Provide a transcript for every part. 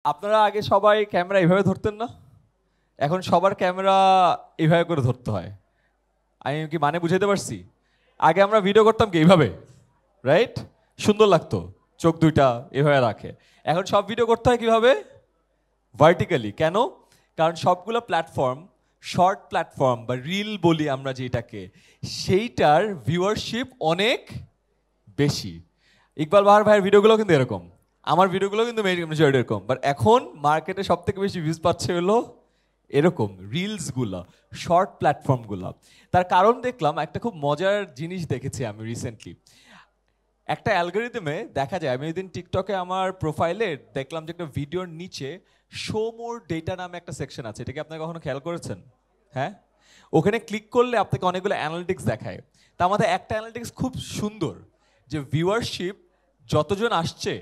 আপনারা আগে সবাই ক্যামেরা এইভাবে ধরতেন না? এখন সবার ক্যামেরা এইভাবে করে ধরতে হয়। আমি কি মানে বুঝাইতে পারছি? আগে আমরা ভিডিও করতাম কি এইভাবে, রাইট? সুন্দর লাগতো, চোখ দুইটা এভাবে রাখে। এখন সব ভিডিও করতে হয় কিভাবে? ভার্টিক্যালি। কেন? কারণ সবগুলো প্ল্যাটফর্ম, শর্ট প্ল্যাটফর্ম বা রিল বলি আমরা যেটাকে, সেইটার ভিউয়ারশিপ অনেক বেশি। ইকবাল বাহার ভাইয়ের ভিডিওগুলো কিন্তু এরকম, আমার ভিডিওগুলো কিন্তু মেজরিটি এরকম, বাট এখন মার্কেটে সব থেকে বেশি ভিউজ পাচ্ছে হলো এরকম রিলসগুলো, শর্ট প্ল্যাটফর্মগুলো। তার কারণ দেখলাম একটা খুব মজার জিনিস দেখেছি আমি রিসেন্টলি। একটা অ্যালগোরিদমে দেখা যায়, আমি ওইদিন টিকটকে আমার প্রোফাইলে দেখলাম যে একটা ভিডিওর নিচে শো মোর ডেটা নামে একটা সেকশন আছে। এটা কি আপনারা কখনো খেয়াল করেছেন? হ্যাঁ, ওখানে ক্লিক করলে আপনাকে অনেকগুলো অ্যানালিটিক্স দেখায়। তার মধ্যে একটা অ্যানালিটিক্স খুব সুন্দর, যে ভিউয়ারশিপ যতজন আসছে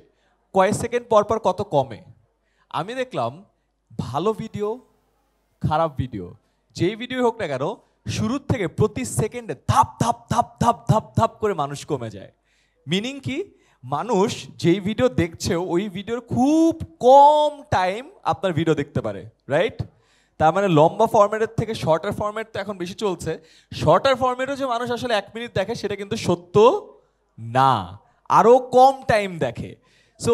কয়েক সেকেন্ড পর পর কত কমে। আমি দেখলাম ভালো ভিডিও, খারাপ ভিডিও, যেই ভিডিও হোক না কেন, শুরুর থেকে প্রতি সেকেন্ডে ধাপ ধাপ ধাপ ধাপ ধাপ ধাপ করে মানুষ কমে যায়। মিনিং কি? মানুষ যেই ভিডিও দেখছে ওই ভিডিওর খুব কম টাইম আপনার ভিডিও দেখতে পারে, রাইট? তার মানে লম্বা ফরম্যাটের থেকে শর্টার ফরম্যাট তো এখন বেশি চলছে। শর্টার ফরম্যাটও যে মানুষ আসলে 1 মিনিট দেখে সেটা কিন্তু সত্য না, আরও কম টাইম দেখে। সো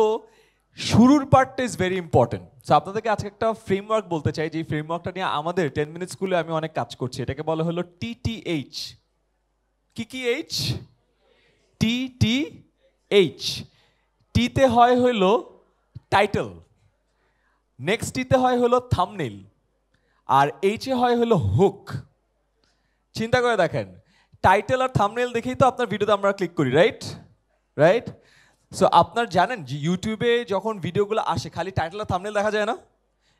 শুরুর পার্টটা ইজ ভেরি ইম্পর্টেন্ট। সো আপনাদেরকে আজকে একটা ফ্রেমওয়ার্ক বলতে চাই, যে ফ্রেমওয়ার্কটা নিয়ে আমাদের 10 মিনিট স্কুলে আমি অনেক কাজ করছি। এটাকে বলা হলো TTH। কি এইচ? TTH। টিতে হয় হলো টাইটেল, নেক্সট টিতে হয় হলো থাম্বনেইল, আর এইচে হয় হলো হুক। চিন্তা করে দেখেন, টাইটেল আর থাম্বনেইল দেখেই তো আপনার ভিডিওতে আমরা ক্লিক করি, রাইট? রাইট। সো আপনার জানেন যে ইউটিউবে যখন ভিডিওগুলো আসে খালি টাইটেল আর থাম্বনেইল দেখা যায় না,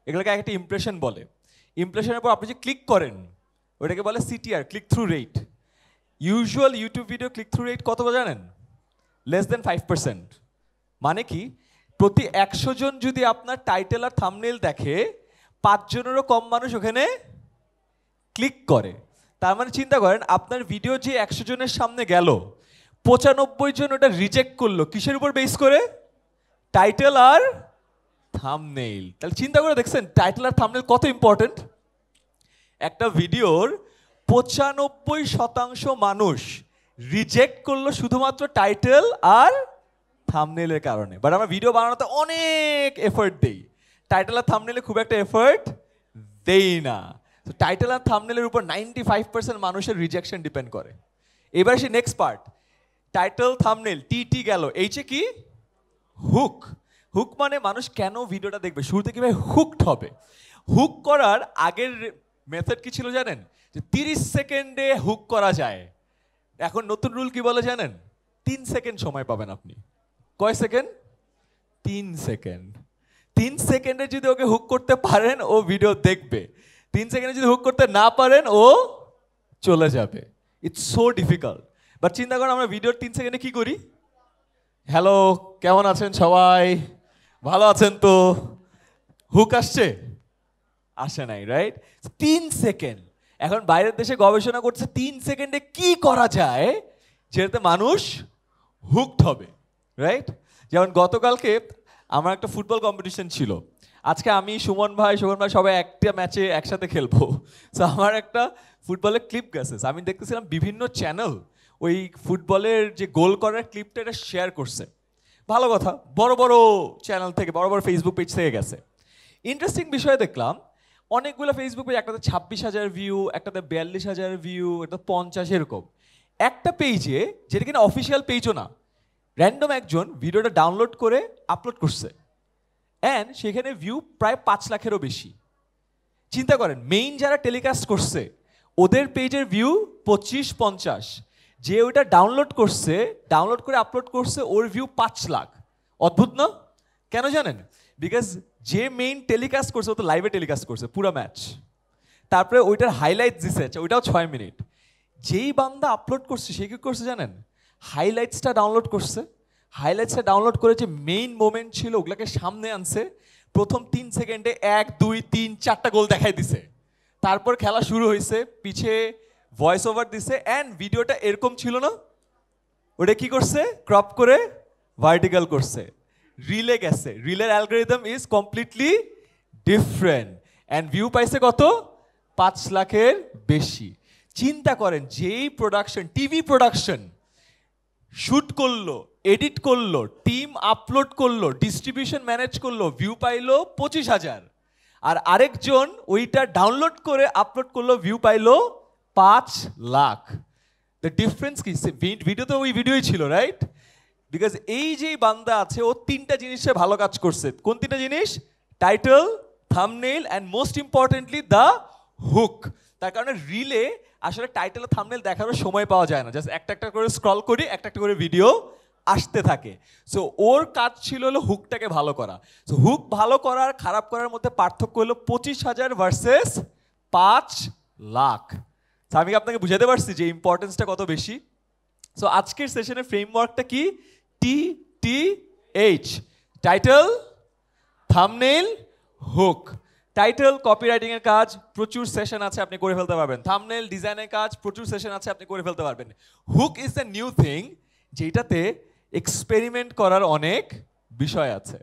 এগুলোকে একটা ইমপ্রেশন বলে। ইমপ্রেশনের পর আপনি যে ক্লিক করেন ওটাকে বলে CTR, click through rate. Usual YouTube video click through rate কত জানেন? Less than 5%। মানে কি? প্রতি 100 জন যদি আপনার টাইটেল আর থাম্বনেইল দেখে, 5 জনেরও কম মানুষ ওখানে ক্লিক করে। তার মানে চিন্তা করেন, আপনার ভিডিও যে 100 জনের সামনে গেল, 95 জন ওটা রিজেক্ট করলো কিসের উপর বেস করে? টাইটেল আর থাম্বনেইল। তাহলে চিন্তা করে দেখছেন টাইটেল আর থাম্বনেইল কত ইম্পর্টেন্ট। একটা ভিডিওর 95% মানুষ রিজেক্ট করলো শুধুমাত্র টাইটেল আর থাম্বনেইলের কারণে। বাট আমরা ভিডিও বানানোতে অনেক এফোর্ট দেই, টাইটেল আর থাম্বনেইলে খুব একটা এফোর্ট দেই না। তো টাইটেল আর থাম্বনেইলের উপর 95% মানুষের রিজেকশন ডিপেন্ড করে। এবার সে নেক্সট পার্ট, টাইটেল থাম্বনেইল টি গেল, এইচে কি? হুক। হুক মানে মানুষ কেন ভিডিওটা দেখবে, শুরুতে কিভাবে হুকড হবে। হুক করার আগের মেথড কি ছিল জানেন? যে 30 সেকেন্ডে হুক করা যায়। এখন নতুন রুল কি বলে জানেন? 3 সেকেন্ড সময় পাবেন আপনি। কয় সেকেন্ড? 3 সেকেন্ড। 3 সেকেন্ডে যদি ওকে হুক করতে পারেন ও ভিডিও দেখবে, 3 সেকেন্ডে যদি হুক করতে না পারেন ও চলে যাবে। It's so difficult. বাট চিন্তা করেন আমরা ভিডিওর 3 সেকেন্ডে কি করি? হ্যালো, কেমন আছেন সবাই? ভালো আছেন তো? হুক আসছে? আসে নাই, রাইট? 3 সেকেন্ড। এখন বাইরের দেশে গবেষণা করছে 3 সেকেন্ডে কি করা যায় যেটাতে মানুষ হুকড হবে, রাইট? যেমন গতকালকে আমার একটা ফুটবল কম্পিটিশন ছিল। আজকে আমি সুমন ভাই সবাই একটা ম্যাচে একসাথে খেলবো। সো আমার একটা ফুটবলের ক্লিপ গেছে, আমি দেখতেছিলাম বিভিন্ন চ্যানেল ওই ফুটবলের যে গোল করার ক্লিপটা এটা শেয়ার করছে। ভালো কথা, বড় বড় চ্যানেল থেকে, বড় বড় ফেসবুক পেজ থেকে গেছে। ইন্টারেস্টিং বিষয় দেখলাম, অনেকগুলো ফেসবুক পেজ, একটাতে 26,000 ভিউ, একটাতে 42,000 ভিউ, একটা 50, এরকম। একটা পেজে, যেটা কিনা অফিসিয়াল পেজও না, র্যান্ডম একজন ভিডিওটা ডাউনলোড করে আপলোড করছে, অ্যান্ড সেখানে ভিউ প্রায় 5 লাখেরও বেশি। চিন্তা করেন, মেইন যারা টেলিকাস্ট করছে ওদের পেজের ভিউ 25-50, যে ওইটা ডাউনলোড করছে, ডাউনলোড করে আপলোড করছে, ওর ভিউ 5 লাখ। অদ্ভুত না? কেন জানেন? বিকজ যে মেইন টেলিকাস্ট করছে ও তো লাইভে টেলিকাস্ট করছে পুরো ম্যাচ, তারপরে ওইটার হাইলাইট দিছে, ওইটাও 6 মিনিট। যেই বান্দা আপলোড করছে সে কি করছে জানেন? হাইলাইটসটা ডাউনলোড করছে, হাইলাইটসটা ডাউনলোড করে যে মেইন মোমেন্ট ছিল ওগুলোকে সামনে আনছে, প্রথম 3 সেকেন্ডে 1, 2, 3, 4টা গোল দেখাই দিছে। তারপর খেলা শুরু হয়েছে, পিছে ভয়েস ওভার দিছে, অ্যান্ড ভিডিওটা এরকম ছিল না, ওটা কি করছে? ক্রপ করে ভার্টিক্যাল করছে। রিলে গেছে, রিলের algorithm is completely different and view পাইছে কত 5 লাখের বেশি। চিন্তা করেন যেই প্রোডাকশন, টিভি প্রোডাকশন শুট করলো, এডিট করলো, টিম আপলোড করলো, ডিস্ট্রিবিউশন ম্যানেজ করলো, ভিউ পাইলো 25,000, আর আরেকজন ওইটা ডাউনলোড করে আপলোড করলো, ভিউ পাইলো 5 লাখ। দ্য ডিফারেন্স কি? ভিডিও তো ওই ভিডিওই ছিল, রাইট? বিকজ এই যে বান্দা আছে ও 3টা জিনিসে ভালো কাজ করছে। কোন 3টা জিনিস? Title, thumbnail and most importantly the hook. তার কারণে রিলে আসলে টাইটেল থাম্বনেইল দেখারও সময় পাওয়া যায় না, জাস্ট একটা একটা করে স্ক্রল করি, একটা একটা করে ভিডিও আসতে থাকে। সো ওর কাজ ছিল হলো হুকটাকে ভালো করা। সো হুক ভালো করার খারাপ করার মধ্যে পার্থক্য হলো 25,000 ভার্সেস 5 লাখ। আমি আপনাকে বুঝাতে পারছি যে ইম্পর্টেন্সটা কত বেশি। সো আজকের সেশনের ফ্রেমওয়ার্কটা কি? TTH, title, thumbnail, hook. Title copywriting এর কাজ প্রচুর সেশন আছে, আপনি করে ফেলতে পারবেন। থাম্বনেইল ডিজাইনের কাজ প্রচুর সেশন আছে, আপনি করে ফেলতে পারবেন। Hook is the new thing, যেটাতে এক্সপেরিমেন্ট করার অনেক বিষয় আছে।